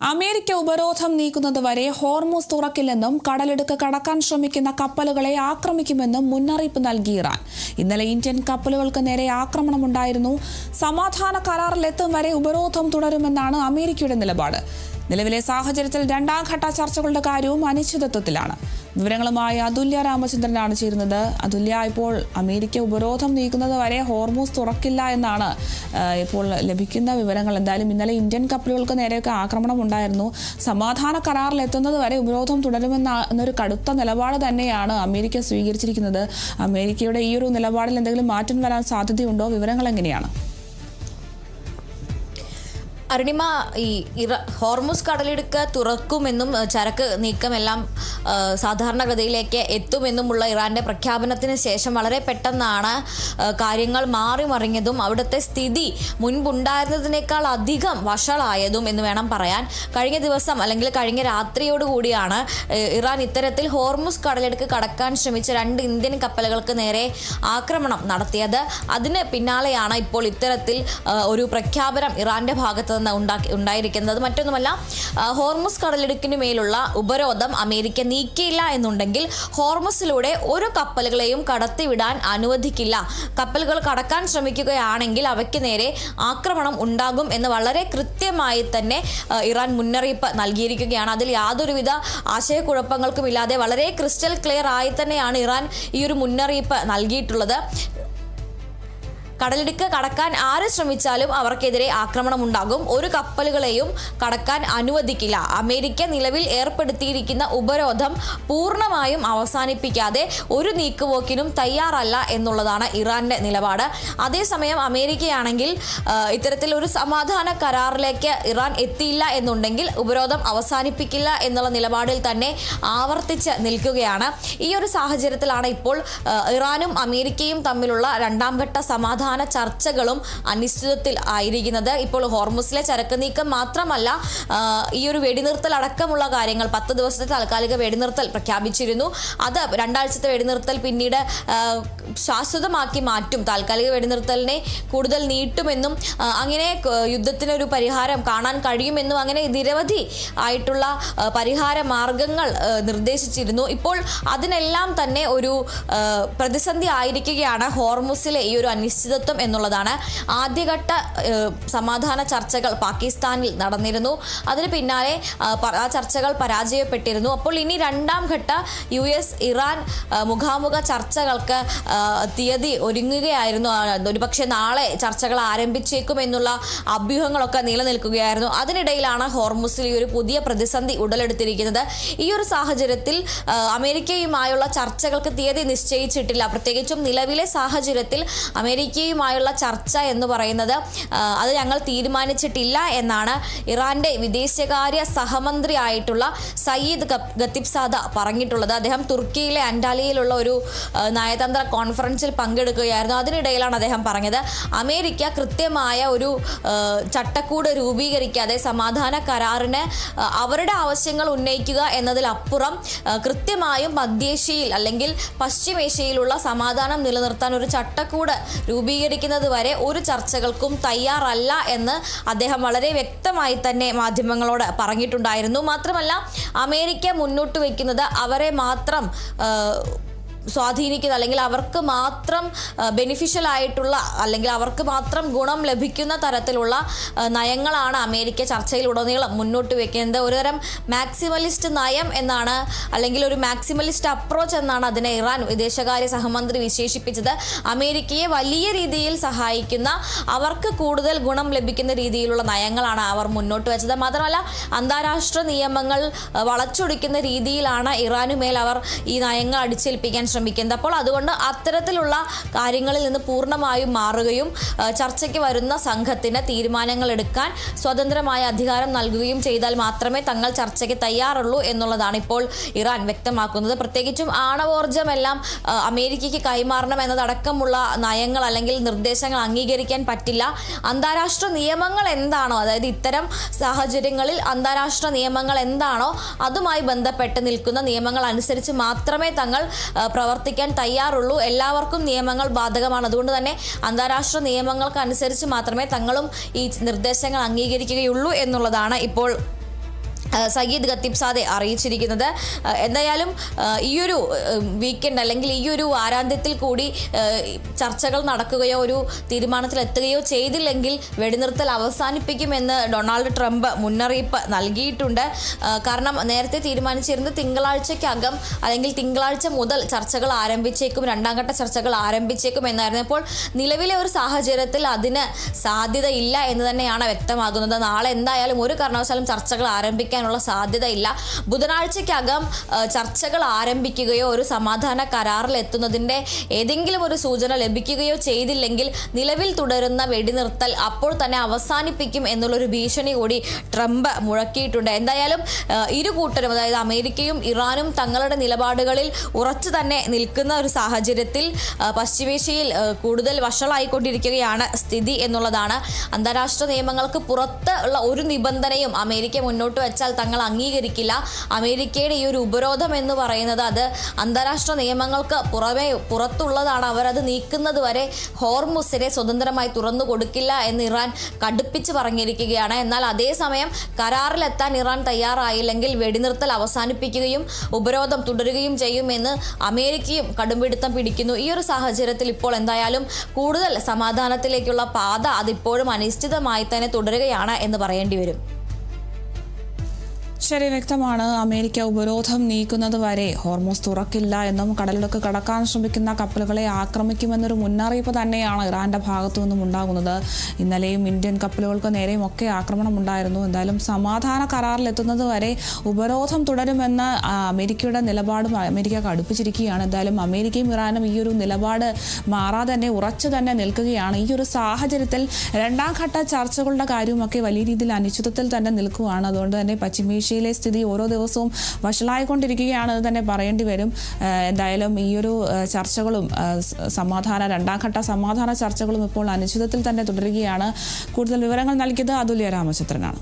America ഉപരോധം നീക്കുന്നതുവരെ Hormuz തുറക്കില്ലെന്നും കടലിടുക്ക് കടക്കാൻ ശ്രമിക്കുന്ന കപ്പലുകളെ ആക്രമിക്കുമെന്നും മുന്നറിയിപ്പ് നൽകി ഇറാൻ. ഇന്നലെ ഇന്ത്യൻ കപ്പലുകൾക്ക് നേരെ ആക്രമണമുണ്ടായിരുന്നു. സമാധാന കരാറിലെത്തും വരെ ഉപരോധം തുടരുമെന്നാണ് അമേരിക്കയുടെ നിലപാട്. നിലവിലെ സാഹചര്യത്തിൽ രണ്ടാം ഘട്ട ചർച്ചകളുടെ കാര്യവും അനിശ്ചിതത്വത്തിലാണ്. വിവരങ്ങളുമായി അതുല്യ രാമചന്ദ്രനാണ് ചേരുന്നത്. അതുല്യ, ഇപ്പോൾ അമേരിക്ക ഉപരോധം നീക്കുന്നത് വരെ ഹോർമുസ് തുറക്കില്ല എന്നാണ് ഇപ്പോൾ ലഭിക്കുന്ന വിവരങ്ങൾ. എന്തായാലും ഇന്നലെ ഇന്ത്യൻ കപ്പലുകൾക്ക് നേരെയൊക്കെ ആക്രമണം ഉണ്ടായിരുന്നു. സമാധാന കരാറിലെത്തുന്നത് വരെ ഉപരോധം തുടരുമെന്നൊരു കടുത്ത നിലപാട് തന്നെയാണ് അമേരിക്ക സ്വീകരിച്ചിരിക്കുന്നത്. അമേരിക്കയുടെ ഈ ഒരു നിലപാടിൽ എന്തെങ്കിലും മാറ്റം വരാൻ സാധ്യതയുണ്ടോ? വിവരങ്ങൾ എങ്ങനെയാണ്? അരുണിമ, ഈ ഹോർമുസ് കടലിടുക്ക് തുറക്കുമെന്നും ചരക്ക് നീക്കമെല്ലാം സാധാരണഗതിയിലേക്ക് എത്തുമെന്നുമുള്ള ഇറാന്റെ പ്രഖ്യാപനത്തിന് ശേഷം വളരെ പെട്ടെന്നാണ് കാര്യങ്ങൾ മാറി മറിഞ്ഞതും അവിടുത്തെ സ്ഥിതി മുൻപുണ്ടായിരുന്നതിനേക്കാൾ അധികം വഷളായതും എന്ന് വേണം പറയാൻ. കഴിഞ്ഞ ദിവസം അല്ലെങ്കിൽ കഴിഞ്ഞ രാത്രിയോടുകൂടിയാണ് ഇറാൻ ഇത്തരത്തിൽ ഹോർമുസ് കടലിടുക്ക് കടക്കാൻ ശ്രമിച്ച 2 ഇന്ത്യൻ കപ്പലുകൾക്ക് നേരെ ആക്രമണം നടത്തിയത്. അതിന് പിന്നാലെയാണ് ഇപ്പോൾ ഇത്തരത്തിൽ ഒരു പ്രഖ്യാപനം ഇറാന്റെ ഭാഗത്ത് ഉണ്ടായിരിക്കുന്നത്. മറ്റൊന്നുമല്ല, ഹോർമുസ് കടലിടുക്കിന് മേലുള്ള ഉപരോധം അമേരിക്ക നീക്കിയില്ല എന്നുണ്ടെങ്കിൽ ഹോർമുസിലൂടെ ഒരു കപ്പലുകളെയും കടത്തിവിടാൻ അനുവദിക്കില്ല. കപ്പലുകൾ കടക്കാൻ ശ്രമിക്കുകയാണെങ്കിൽ അവയ്ക്ക് നേരെ ആക്രമണം ഉണ്ടാകും എന്ന് വളരെ കൃത്യമായി തന്നെ ഇറാൻ മുന്നറിയിപ്പ് നൽകിയിരിക്കുകയാണ്. അതിൽ യാതൊരുവിധ ആശയക്കുഴപ്പങ്ങൾക്കുമില്ലാതെ വളരെ ക്രിസ്റ്റൽ ക്ലിയർ ആയി തന്നെയാണ് ഇറാൻ ഈ ഒരു മുന്നറിയിപ്പ് നൽകിയിട്ടുള്ളത്. കടലിടുക്ക് കടക്കാൻ ആര് ശ്രമിച്ചാലും അവർക്കെതിരെ ആക്രമണം ഉണ്ടാകും. ഒരു കപ്പലുകളെയും കടക്കാൻ അനുവദിക്കില്ല. അമേരിക്ക നിലവിൽ ഏർപ്പെടുത്തിയിരിക്കുന്ന ഉപരോധം പൂർണ്ണമായും അവസാനിപ്പിക്കാതെ ഒരു നീക്കുപോക്കിനും തയ്യാറല്ല എന്നുള്ളതാണ് ഇറാന്റെ നിലപാട്. അതേസമയം അമേരിക്കയാണെങ്കിൽ ഇത്തരത്തിൽ ഒരു സമാധാന കരാറിലേക്ക് ഇറാൻ എത്തിയില്ല എന്നുണ്ടെങ്കിൽ ഉപരോധം അവസാനിപ്പിക്കില്ല എന്നുള്ള നിലപാടിൽ തന്നെ ആവർത്തിച്ച് നിൽക്കുകയാണ്. ഈ ഒരു സാഹചര്യത്തിലാണ് ഇപ്പോൾ ഇറാനും അമേരിക്കയും തമ്മിലുള്ള രണ്ടാം ഘട്ട സമാധാന ചർച്ചകളും അനിശ്ചിതത്വത്തിൽ ആയിരിക്കുന്നത്. ഇപ്പോൾ ഹോർമുസിലെ ചരക്ക് നീക്കം മാത്രമല്ല, ഈ ഒരു വെടിനിർത്തൽ അടക്കമുള്ള കാര്യങ്ങൾ 10 ദിവസത്തെ താൽക്കാലിക വെടിനിർത്തൽ പ്രഖ്യാപിച്ചിരുന്നു. അത് 2 ആഴ്ചത്തെ വെടിനിർത്തൽ പിന്നീട് ശാശ്വതമാക്കി മാറ്റും, താൽക്കാലിക വെടിനിർത്തലിനെ കൂടുതൽ നീട്ടുമെന്നും അങ്ങനെ യുദ്ധത്തിനൊരു പരിഹാരം കാണാൻ കഴിയുമെന്നും അങ്ങനെ നിരവധി ആയിട്ടുള്ള പരിഹാര മാർഗങ്ങൾ നിർദ്ദേശിച്ചിരുന്നു. ഇപ്പോൾ അതിനെല്ലാം തന്നെ ഒരു പ്രതിസന്ധി ആയിരിക്കുകയാണ് ഹോർമുസിലെ ഈ ഒരു അനിശ്ചിതത്വം എന്നുള്ളതാണ്. ആദ്യഘട്ട സമാധാന ചർച്ചകൾ പാകിസ്ഥാനിൽ നടന്നിരുന്നു. അതിന് പിന്നാലെ ആ ചർച്ചകൾ പരാജയപ്പെട്ടിരുന്നു. അപ്പോൾ ഇനി രണ്ടാം ഘട്ട US ഇറാൻ മുഖാമുഖ ചർച്ചകൾക്ക് തീയതി ഒരുങ്ങുകയായിരുന്നു. ഒരുപക്ഷെ നാളെ ചർച്ചകൾ ആരംഭിച്ചേക്കും എന്നുള്ള അഭ്യൂഹങ്ങളൊക്കെ നിലനിൽക്കുകയായിരുന്നു. അതിനിടയിലാണ് ഹോർമുസിൽ ഈ ഒരു പുതിയ പ്രതിസന്ധി ഉടലെടുത്തിരിക്കുന്നത്. ഈ ഒരു സാഹചര്യത്തിൽ അമേരിക്കയുമായുള്ള ചർച്ചകൾക്ക് തീയതി നിശ്ചയിച്ചിട്ടില്ല. പ്രത്യേകിച്ചും നിലവിലെ സാഹചര്യത്തിൽ അമേരിക്കയുമായുള്ള ചർച്ച എന്ന് പറയുന്നത് അത് ഞങ്ങൾ തീരുമാനിച്ചിട്ടില്ല എന്നാണ് ഇറാന്റെ വിദേശകാര്യ സഹമന്ത്രി ആയിട്ടുള്ള സയ്യിദ് ഖത്തീബ്സാദ പറഞ്ഞിട്ടുള്ളത്. അദ്ദേഹം തുർക്കിയിലെ അന്റാലിയയിലുള്ള ഒരു നയതന്ത്ര കോൺഫറൻസിൽ പങ്കെടുക്കുകയായിരുന്നു. അതിനിടയിലാണ് അദ്ദേഹം പറഞ്ഞത്, അമേരിക്ക കൃത്യമായ ഒരു ചട്ടക്കൂട് രൂപീകരിക്കാതെ സമാധാന കരാറിന് അവരുടെ ആവശ്യങ്ങൾ ഉന്നയിക്കുക എന്നതിലപ്പുറം കൃത്യമായും മധ്യേഷ്യയിൽ അല്ലെങ്കിൽ പശ്ചിമേഷ്യയിലുള്ള സമാധാനം നിലനിർത്താൻ ഒരു ചട്ടക്കൂട് രൂപീകരിക്കുന്നത് വരെ ഒരു ചർച്ചകൾക്കും തയ്യാറല്ല എന്ന് അദ്ദേഹം വളരെ വ്യക്തമായി തന്നെ മാധ്യമങ്ങളോട് പറഞ്ഞിട്ടുണ്ടായിരുന്നു. മാത്രമല്ല, അമേരിക്ക മുന്നോട്ട് വയ്ക്കുന്നത് അവരെ മാത്രം സ്വാധീനിക്കുന്ന അല്ലെങ്കിൽ അവർക്ക് മാത്രം ബെനിഫിഷ്യൽ ആയിട്ടുള്ള അല്ലെങ്കിൽ അവർക്ക് മാത്രം ഗുണം ലഭിക്കുന്ന തരത്തിലുള്ള നയങ്ങളാണ് അമേരിക്ക ചർച്ചയിലുടനീളം മുന്നോട്ട് വയ്ക്കുന്നത്. ഒരുതരം മാക്സിമലിസ്റ്റ് നയം എന്നാണ്, അല്ലെങ്കിൽ ഒരു മാക്സിമലിസ്റ്റ് അപ്രോച്ച് എന്നാണ് അതിനെ ഇറാൻ വിദേശകാര്യ സഹമന്ത്രി വിശേഷിപ്പിച്ചത്. അമേരിക്കയെ വലിയ രീതിയിൽ സഹായിക്കുന്ന, അവർക്ക് കൂടുതൽ ഗുണം ലഭിക്കുന്ന രീതിയിലുള്ള നയങ്ങളാണ് അവർ മുന്നോട്ട് വെച്ചത്. മാത്രമല്ല, അന്താരാഷ്ട്ര നിയമങ്ങൾ വളച്ചൊടിക്കുന്ന രീതിയിലാണ് ഇറാനുമേൽ അവർ ഈ നയങ്ങൾ അടിച്ചേൽപ്പിക്കാൻ ശ്രമിക്കുന്നത്. അപ്പോൾ അതുകൊണ്ട് അത്തരത്തിലുള്ള കാര്യങ്ങളിൽ നിന്ന് പൂർണ്ണമായും മാറുകയും ചർച്ചയ്ക്ക് വരുന്ന സംഘത്തിന് തീരുമാനങ്ങൾ എടുക്കാൻ സ്വതന്ത്രമായ അധികാരം നൽകുകയും ചെയ്താൽ മാത്രമേ തങ്ങൾ ചർച്ചയ്ക്ക് തയ്യാറുള്ളൂ എന്നുള്ളതാണ് ഇപ്പോൾ ഇറാൻ വ്യക്തമാക്കുന്നത്. പ്രത്യേകിച്ചും ആണവോർജ്ജമെല്ലാം അമേരിക്കയ്ക്ക് കൈമാറണം എന്നതടക്കമുള്ള നയങ്ങൾ അല്ലെങ്കിൽ നിർദ്ദേശങ്ങൾ അംഗീകരിക്കാൻ പറ്റില്ല. അന്താരാഷ്ട്ര നിയമങ്ങൾ എന്താണോ, അതായത് ഇത്തരം സാഹചര്യങ്ങളിൽ അന്താരാഷ്ട്ര നിയമങ്ങൾ എന്താണോ അതുമായി ബന്ധപ്പെട്ട് നിൽക്കുന്ന നിയമങ്ങൾ അനുസരിച്ച് മാത്രമേ തങ്ങൾ പ്രവർത്തിക്കാൻ തയ്യാറുള്ളൂ. എല്ലാവർക്കും നിയമങ്ങൾ ബാധകമാണ്. അതുകൊണ്ട് തന്നെ അന്താരാഷ്ട്ര നിയമങ്ങൾക്കനുസരിച്ച് മാത്രമേ തങ്ങളും ഈ നിർദ്ദേശങ്ങൾ അംഗീകരിക്കുകയുള്ളൂ എന്നുള്ളതാണ് ഇപ്പോൾ സയ്യിദ് ഖത്തീബ്സാദെ അറിയിച്ചിരിക്കുന്നത്. എന്തായാലും ഈയൊരു വീക്കെൻഡ് അല്ലെങ്കിൽ ഈയൊരു വാരാന്ത്യത്തിൽ കൂടി ചർച്ചകൾ നടക്കുകയോ ഒരു തീരുമാനത്തിലെത്തുകയോ ചെയ്തില്ലെങ്കിൽ വെടിനിർത്തൽ അവസാനിപ്പിക്കുമെന്ന് ഡൊണാൾഡ് ട്രംപ് മുന്നറിയിപ്പ് നൽകിയിട്ടുണ്ട്. കാരണം നേരത്തെ തീരുമാനിച്ചിരുന്നത് തിങ്കളാഴ്ചക്കകം അല്ലെങ്കിൽ തിങ്കളാഴ്ച മുതൽ ചർച്ചകൾ ആരംഭിച്ചേക്കും, രണ്ടാം ഘട്ട ചർച്ചകൾ ആരംഭിച്ചേക്കും എന്നായിരുന്നു. ഇപ്പോൾ നിലവിലെ ഒരു സാഹചര്യത്തിൽ അതിന് സാധ്യതയില്ല എന്ന് തന്നെയാണ് വ്യക്തമാകുന്നത്. നാളെ എന്തായാലും ഒരു കാരണവശാലും ചർച്ചകൾ ആരംഭിക്കാൻ സാധ്യതയില്ല. ബുധനാഴ്ചക്കകം ചർച്ചകൾ ആരംഭിക്കുകയോ ഒരു സമാധാന കരാറിൽ എത്തുന്നതിന്റെ ഏതെങ്കിലും ഒരു സൂചന ലഭിക്കുകയോ ചെയ്തില്ലെങ്കിൽ നിലവിൽ തുടരുന്ന വെടിനിർത്തൽ അപ്പോൾ തന്നെ അവസാനിപ്പിക്കും എന്നുള്ളൊരു ഭീഷണി കൂടി ട്രംപ് മുഴക്കിയിട്ടുണ്ട്. എന്തായാലും ഇരു കൂട്ടരും, അതായത് അമേരിക്കയും ഇറാനും തങ്ങളുടെ നിലപാടുകളിൽ ഉറച്ചു തന്നെ നിൽക്കുന്ന ഒരു സാഹചര്യത്തിൽ പശ്ചിമേഷ്യയിൽ കൂടുതൽ വഷളായിക്കൊണ്ടിരിക്കുകയാണ് സ്ഥിതി എന്നുള്ളതാണ്. അന്താരാഷ്ട്ര നിയമങ്ങൾക്ക് പുറത്ത് ഉള്ള ഒരു നിബന്ധനയും അമേരിക്ക മുന്നോട്ട് വെച്ചാൽ തങ്ങൾ അംഗീകരിക്കില്ല. അമേരിക്കയുടെ ഈ ഒരു ഉപരോധം എന്ന് പറയുന്നത് അത് അന്താരാഷ്ട്ര നിയമങ്ങൾക്ക് പുറത്തുള്ളതാണ്. അവരത് നീക്കുന്നത് വരെ ഹോർമുസിനെ സ്വതന്ത്രമായി തുറന്നു കൊടുക്കില്ല എന്ന് ഇറാൻ കടുപ്പിച്ച് പറഞ്ഞിരിക്കുകയാണ്. എന്നാൽ അതേസമയം കരാറിലെത്താൻ ഇറാൻ തയ്യാറായില്ലെങ്കിൽ വെടിനിർത്തൽ അവസാനിപ്പിക്കുകയും ഉപരോധം തുടരുകയും ചെയ്യുമെന്ന് അമേരിക്കയും കടുംപിടുത്തം പിടിക്കുന്നു. ഈ ഒരു സാഹചര്യത്തിൽ ഇപ്പോൾ എന്തായാലും കൂടുതൽ സമാധാനത്തിലേക്കുള്ള പാത അതിപ്പോഴും അനിശ്ചിതമായി തന്നെ തുടരുകയാണ് എന്ന് പറയേണ്ടി വരും. ശരി, വ്യക്തമാണ്. അമേരിക്ക ഉപരോധം നീക്കുന്നത് വരെ ഹോർമൂസ് തുറക്കില്ല എന്നും കടലിടുക്ക് കടക്കാൻ ശ്രമിക്കുന്ന കപ്പലുകളെ ആക്രമിക്കുമെന്നൊരു മുന്നറിയിപ്പ് തന്നെയാണ് ഇറാന്റെ ഭാഗത്തു നിന്നും ഉണ്ടാകുന്നത്. ഇന്നലെയും ഇന്ത്യൻ കപ്പലുകൾക്ക് നേരെയും ഒക്കെ ആക്രമണം ഉണ്ടായിരുന്നു. എന്തായാലും സമാധാന കരാറിലെത്തുന്നത് വരെ ഉപരോധം തുടരുമെന്ന് അമേരിക്കയുടെ നിലപാടും അമേരിക്ക കടുപ്പിച്ചിരിക്കുകയാണ്. എന്തായാലും അമേരിക്കയും ഇറാനും ഈ ഒരു നിലപാട് മാറാതെ തന്നെ ഉറച്ചു തന്നെ നിൽക്കുകയാണ്. ഈ ഒരു സാഹചര്യത്തിൽ രണ്ടാം ഘട്ട ചർച്ചകളുടെ കാര്യവുമൊക്കെ വലിയ രീതിയിൽ അനിശ്ചിതത്വത്തിൽ തന്നെ നിൽക്കുകയാണ്. അതുകൊണ്ട് തന്നെ പശ്ചിമേഷ്യയിലെ സ്ഥിതി ഓരോ ദിവസവും വഷളായിക്കൊണ്ടിരിക്കുകയാണെന്ന് തന്നെ പറയേണ്ടി വരും. എന്തായാലും ഈ ഒരു ചർച്ചകളും രണ്ടാം ഘട്ട സമാധാന ചർച്ചകളും ഇപ്പോൾ അനിശ്ചിതത്വത്തിൽ തന്നെ തുടരുകയാണ്. കൂടുതൽ വിവരങ്ങൾ നൽകിയത് അതുല്യ രാമചന്ദ്രനാണ്.